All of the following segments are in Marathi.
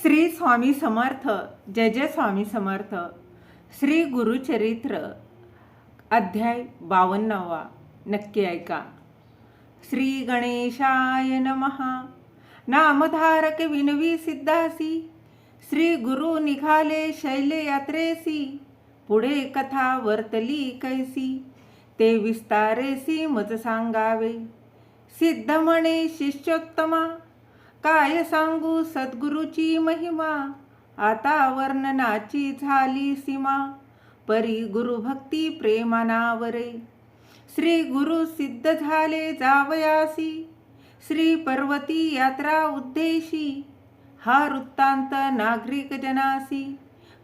श्री स्वामी समर्थ. जय जय स्वामी समर्थ. श्री गुरुचरित्र अध्याय 52. नक्की ऐका. श्री गणेशाय नमः. नामधारक विनवी सिद्धासी, श्री गुरु निघाले शैल्य यात्रेसी. पुढे कथा वर्तली कैसी, ते विस्तारेसी मज सांगावे. सिद्ध म्हणे शिष्योत्तमा, काय सांगू सद्गुरूची महिमा. आता वर्णनाची झाली सीमा, परी गुरुभक्ती प्रेमानावरे. श्री गुरु सिद्ध झाले जावयासी, श्री पर्वती यात्रा उद्देशी. हा वृत्तांत नागरिक जनासी,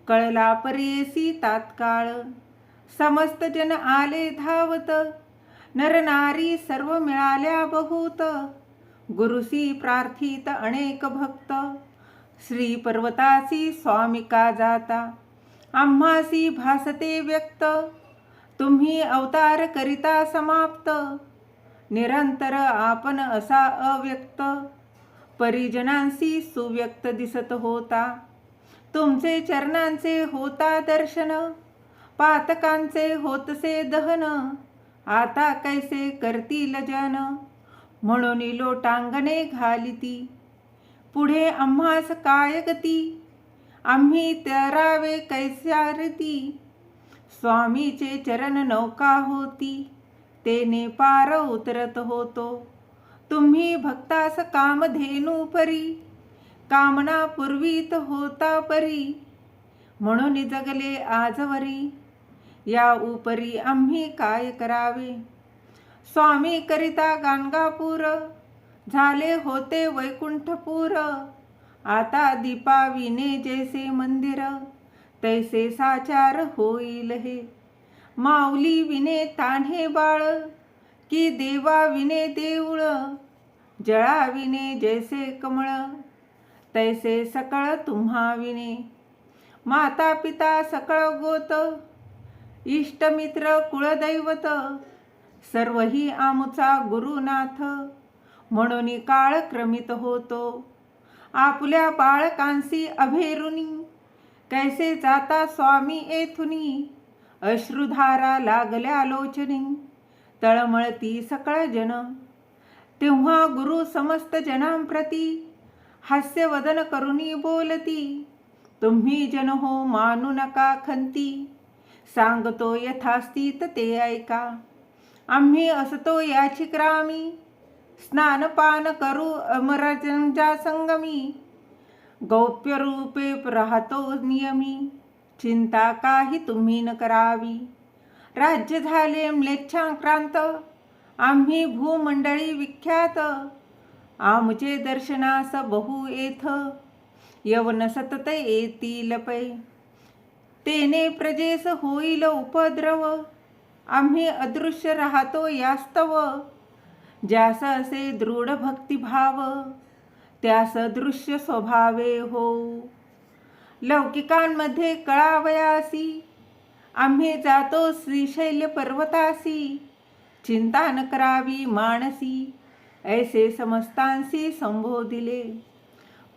कळला परेसी तात्काळ. समस्त जन आले धावत, नरनारी सर्व मिळाल्या बहुत. गुरुसी प्रार्थित अनेक भक्त, श्री पर्वतासी स्वामी का जाता. आम्हासी भासते व्यक्त, तुम्ही अवतार करिता समाप्त. निरंतर आपण असा अव्यक्त, परिजनांसी सुव्यक्त दिसत होता. तुमचे चरणांचे होता दर्शन, पातकांचे होतसे दहन. आता कैसे करतील जन, म्हणून लोटांगणे घालिती. पुढे आम्हास काय गती, आम्ही तरावे कैसारती. स्वामीचे चरण नौका होती, तेने पार उतरत होतो. तुम्ही भक्तास कामधेनू परी, कामना पुरवीत होता परी. म्हणून जगले आजवरी, या उपरी आम्ही काय करावे. स्वामी करिता गाणगापूर, झाले होते वैकुंठपूर. आता दीपाविने जैसे मंदिर, तैसे साचार होईल हे. माऊली विने तान्हे बाळ, की देवा विने देऊळ. जळाविने जैसे कमळ, तैसे सकळ तुम्हा विने. माता पिता सकळ गोत, इष्टमित्र कुळदैवत. सर्वही आमुचा गुरुनाथ, म्हणून काळ क्रमित होतो. आपल्या बाळकांसी अभेरुनी, कैसे जाता स्वामी येथुनी. अश्रुधारा लागल्या लोचनी, तळमळती सकळ जन. तेव्हा गुरु समस्त जनांप्रती, हास्यवदन करुनी बोलती. तुम्ही जन हो मानू नका खंती, सांगतो यथास्थित ते ऐका. आम्ही असतो याची ग्रामी, स्नानपान करू अमरजंजा संगमी. गौप्य रूपे राहतो नियमी, चिंता काही तुम्ही न करावी. राज्य झाले म्लेच्छाक्रांत, आम्ही भूमंडळी विख्यात. आमचे दर्शनास बहु येथ, यवन सतत येतील पै. तेने प्रजेस होईल उपद्रव, आम्ही अदृश्य राहतो यास्तव. ज्यास असे दृढ भक्तिभाव, त्यास दृश्य स्वभावे होऊ. लौकिकांमध्ये कळावयासी, आम्ही जातो श्रीशैल्य पर्वतासी. चिंता न करावी मानसी, ऐसे समस्तांसी संबोधिले.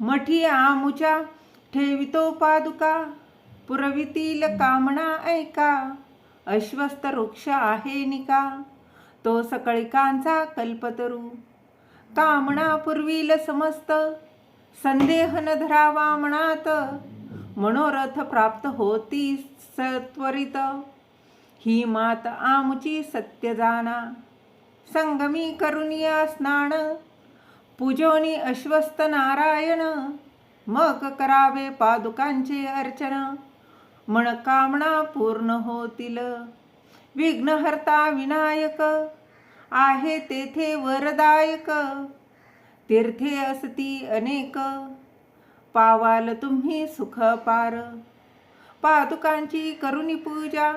मठी आमुच्या ठेवितो पादुका, पुरवितील कामना ऐका. अश्वस्थ वृक्ष आहे निका, तो सकळिकांचा कल्पतरू. कामना पुरविल समस्त, संदेह न धरावा मनात. मनोरथ प्राप्त होती सत्वरित, ही मात आमुची सत्य जाना. संगमी करुनिया स्नान, पूजोनी अश्वस्थ नारायण. मग करावे पादुकांचे अर्चन, मनकामना पूर्ण होतील. विघ्नहर्ता विनायक, आहे तेथे वरदायक. तीर्थे असती अनेक, पावाल तुम्ही सुख पार. पादुकांची करुणी पूजा,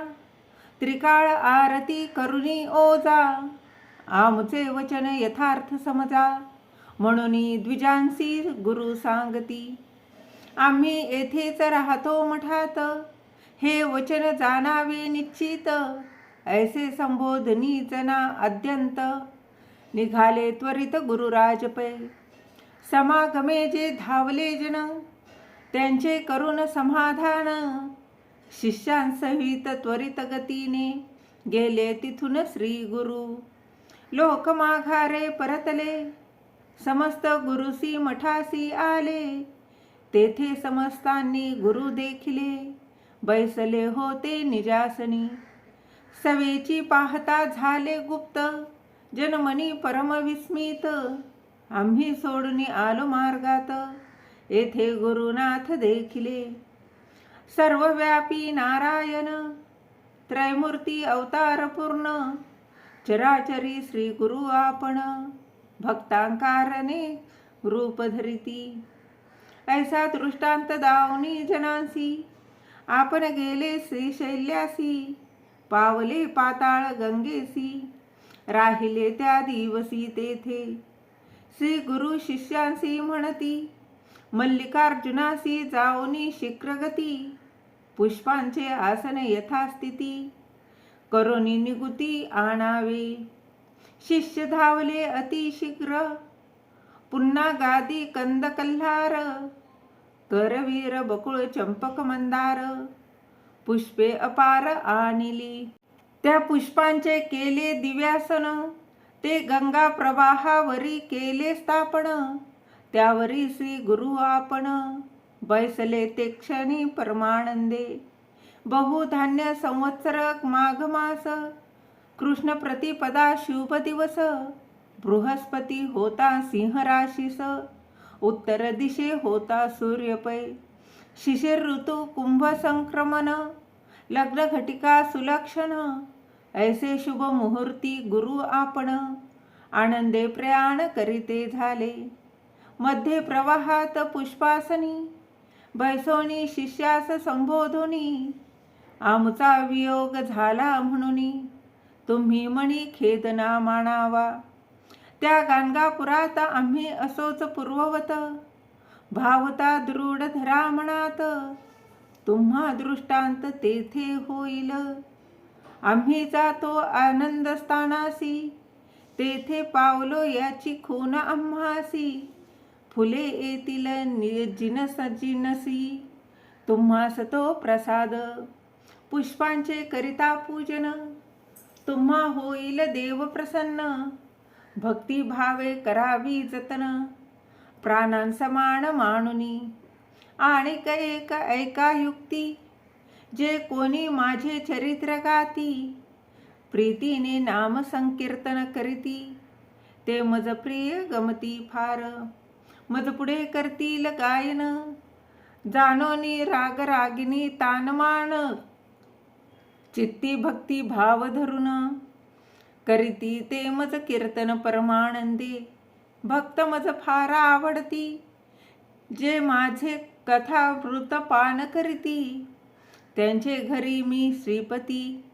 त्रिकाळ आरती करुणी ओजा. आमचे वचन यथार्थ समजा, म्हणून द्विजांसी गुरु सांगती. आम्ही येथेच राहतो मठात, हे वचन जाणावे निश्चित. ऐसे संबोधनी जना अद्यंत, निघाले त्वरित गुरुराज पै. समागमे जे धावले जन, त्यांचे करुण समाधान शिष्यांसहित त्वरित गतीने गेले तिथून श्री गुरु. लोक माघारे परतले, समस्त गुरुसी मठासी आले. तेथे समस्तांनी गुरु देखिले, बैसले होते निजासनी. सवेची पाहता झाले गुप्त, जनमनी परम विस्मित. आम्ही सोडून आलो मार्गात, येथे गुरुनाथ देखिले. सर्वव्यापी नारायण, त्रैमूर्ती अवतार पूर्ण. चराचरी श्री गुरु आपण, भक्तांकारणे रूप धरिती. ऐसा दृष्टांत दावनी जनांसी, आपण गेले श्रीशैल्यासी. पावले पाताळ गंगेसी, राहिले त्या दिवसी तेथे. श्री गुरु शिष्यांसी म्हणती, मल्लिकार्जुनासी जाऊनी शीघ्रगती. पुष्पांचे आसन यथास्थिती, करोनी निगुती आणावे. शिष्य धावले अतिशीघ्र, पुन्हा गादी कंद कल्हार. करवीर बकुळ चंपक मंदार, पुष्पे अपार आणिली. त्या पुष्पांचे केले दिव्यासन, ते गंगा प्रवाहावरी केले स्थापन. त्यावरी श्री गुरु आपण, बैसले ते क्षणी परमानंदे. बहुधान्य संवत्सरक माघ मास, कृष्ण प्रतिपदा शुभ दिवस. बृहस्पती होता सिंह राशीस, उत्तर दिशे होता सूर्यपै. शिशिर ऋतू कुंभ संक्रमण, लग्न घटिका सुलक्षण. ऐसे शुभ मुहूर्ती गुरु आपण, आनंदे प्रयाण करीते झाले. मध्ये प्रवाहात पुष्पासनी, बैसोनी शिष्यास संबोधुनी. आमचा वियोग झाला म्हणूनी, तुम्ही मणी खेद ना मानावा. त्या गाणगापुरात आम्ही असोच पूर्ववत, भावता दृढ धरा मनात. तुम्हा दृष्टांत तेथे होईल, आम्ही जातो आनंद स्थानासी. तेथे पावलो याची खून आम्हासी. फुले येतील जिनस जिनसी, तुम्हास तो प्रसाद. पुष्पांचे करिता पूजन, तुम्हा होईल देव प्रसन्न. भक्ती भावे करावी जतन, प्राणांसमान मानुनी. आणि एक ऐका युक्ती, जे कोणी माझे चरित्र गाती. प्रीतीने नाम संकीर्तन करीती, ते मज प्रिय गमती फार. मज पुढे करतील गायन, जानोनी राग रागिनी तानमान. चित्ती भक्ती भाव धरून, करीती ते मज कीर्तन परमानंदे. भक्त मज फार आवडती, जे माझे कथा वृत पान करीती. त्यांचे घरी मी श्रीपती,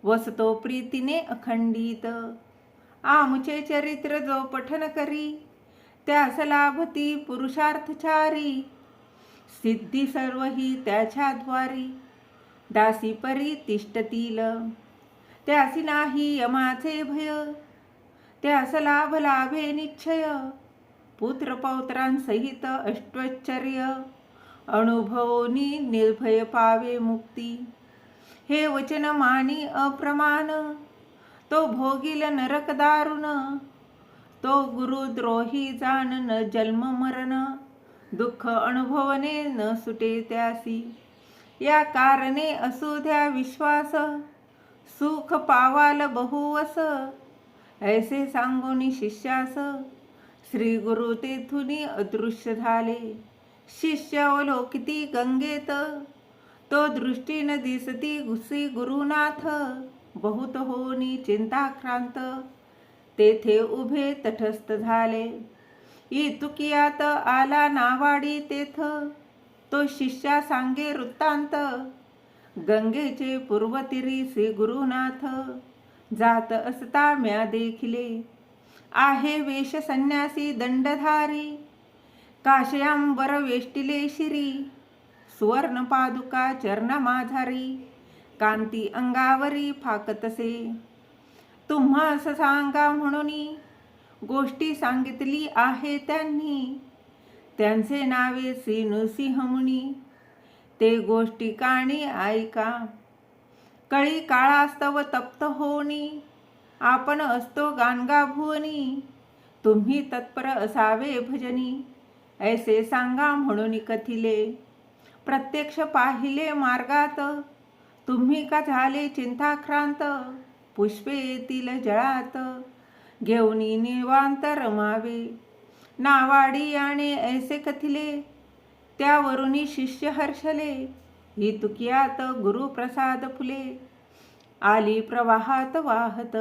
वसतो प्रीतीने अखंडित. आमचे चरित्र जो पठन करी, त्यास लाभती पुरुषार्थचारी. सिद्धी सर्व ही त्याच्या द्वारी, दासी परी तिष्ठतील. त्यासी नाही यमाचे भय, त्यास लाभ लाभे निश्चय. पुत्र पौत्रांसहित अष्टचर्य, अनुभवोनी निर्भय पावे मुक्ती. हे वचन मानी अप्रमाण, तो भोगील नरक दारुण. तो गुरुद्रोही जाण न जन्म मरण, दुःख अनुभवने न सुटे त्यासी. या कारणे असू द्या विश्वास, सुख पावाल बहुवस. ऐसे सांगूनी शिष्यास, श्री गुरु तेथुनी अदृश्य झाले. शिष्य अवलोकिती गंगेत, तो दृष्टीन दिसती घुसी गुरुनाथ. बहुत होनी चिंताक्रांत, तेथे उभे तटस्थ झाले. इतुकियात आला नावाडी तेथ, तो शिष्या सांगे वृत्तांत. गंगेचे पूर्वतीरी श्री गुरुनाथ, जात असता म्या देखिले. आहे वेश संन्यासी दंडधारी, काशयांबर वेष्टिले शिरी. सुवर्ण पादुका चरण माझारी, कांती अंगावरी फाकतसे. तुम्हास सांगा म्हणूनी, गोष्टी सांगितली आहे त्यांनी. त्यांचे नावे श्री नृसिंह मुनी, ते गोष्टी काणी ऐका. कळी काळास्तव तप्त होनी, आपण असतो गाणगा भुवनी. तुम्ही तत्पर असावे भजनी, ऐसे सांगा म्हणून कथिले. प्रत्यक्ष पाहिले मार्गात, तुम्ही का झाले चिंताक्रांत. पुष्पे येतील जळात, घेऊनी निवांत रमावे. नावाडी आणि ऐसे कथिले, त्यावरुनी शिष्य हर्षले. ही तुकियात गुरुप्रसाद फुले, आली प्रवाहात वाहत.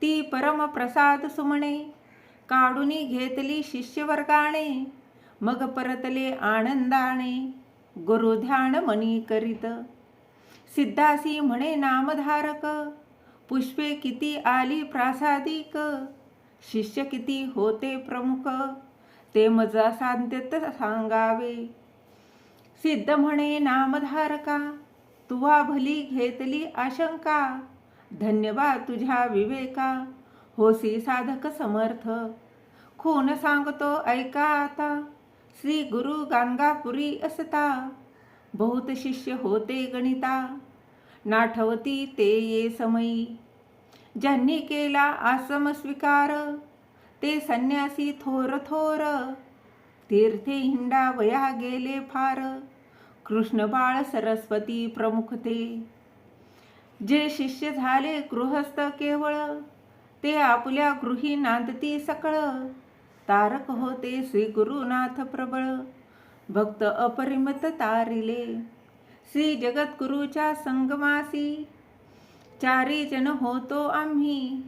ती परमप्रसाद सुमणे, काढूनी घेतली शिष्यवर्गाने. मग परतले आनंदाने, गुरु ध्यान मनी करीत. सिद्धासी म्हणे नामधारक, पुष्पे किती आली प्रासादिक. शिष्य किती होते प्रमुख, ते मज सांत्यत सांगावे. सिद्ध म्हणे नामधारका, तुवा भली घेतली आशंका. धन्यवाद तुझ्या विवेका, होसी साधक समर्थ. खून सांगतो ऐका आता, श्री गुरु गाणगापुरी असता. बहुत शिष्य होते गणिता, नाठवती ते ये समयी. ज्यांनी केला आश्रम स्वीकार, ते संन्यासी थोर थोर. तीर्थे हिंडा वया गेले फार, कृष्ण बाळ सरस्वती प्रमुख ते. जे शिष्य झाले गृहस्थ केवळ, ते आपल्या गृही नांदती सकळ. तारक होते श्री गुरुनाथ प्रबळ, भक्त अपरिमित तारिले. श्री जगद्गुरूच्या संगमासी, चारी जन होतो आम्ही.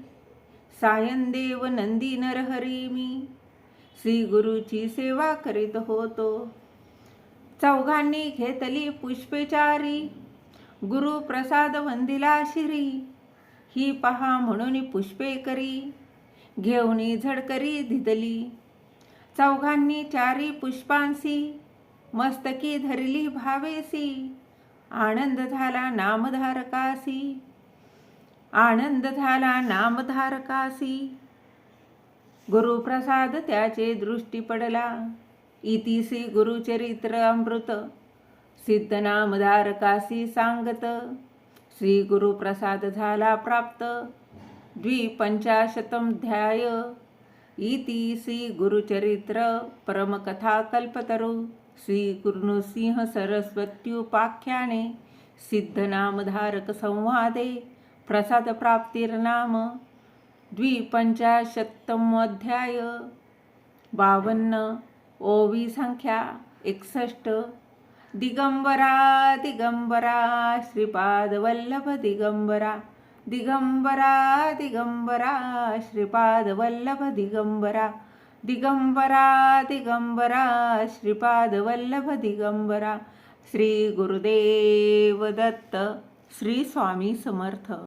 सायनदेव नंदी नरहरी मी, श्री गुरुची सेवा करीत होतो. चौघांनी घेतली पुष्पेचारी, गुरु प्रसाद वंदिला शिरी. ही पहा म्हणून पुष्पे करी, घेऊनी झडकरी धिदली. चौघांनी चारी पुष्पांसी, मस्तकी धरली भावेसी. आनंद झाला नामधारकासी, आनंद झाला नामधारकासी. गुरुप्रसाद त्याचे दृष्टी पडला, इति श्री गुरुचरित्र अमृत. सिद्ध नामधारकासी सांगत, श्री गुरुप्रसाद झाला प्राप्त. 250 इति श्री गुरुचरित्र परमकथा कल्पतरू. श्री गुरुनृसिंह सरस्वत्युपाख्याने सिद्ध नामधारक संवादे प्रसाद प्राप्तिर्नाम 250 52 ओवी संख्या 61. दिगंबरा दिगंबरा श्रीपाद वल्लभ दिगंबरा. दिगंबरा दिगंबरा श्रीपाद वल्लभ दिगंबरा. दिगंबरा दिगंबरा श्रीपाद वल्लभ दिगंबरा. श्री गुरुदेव दत्त. श्री स्वामी समर्थ.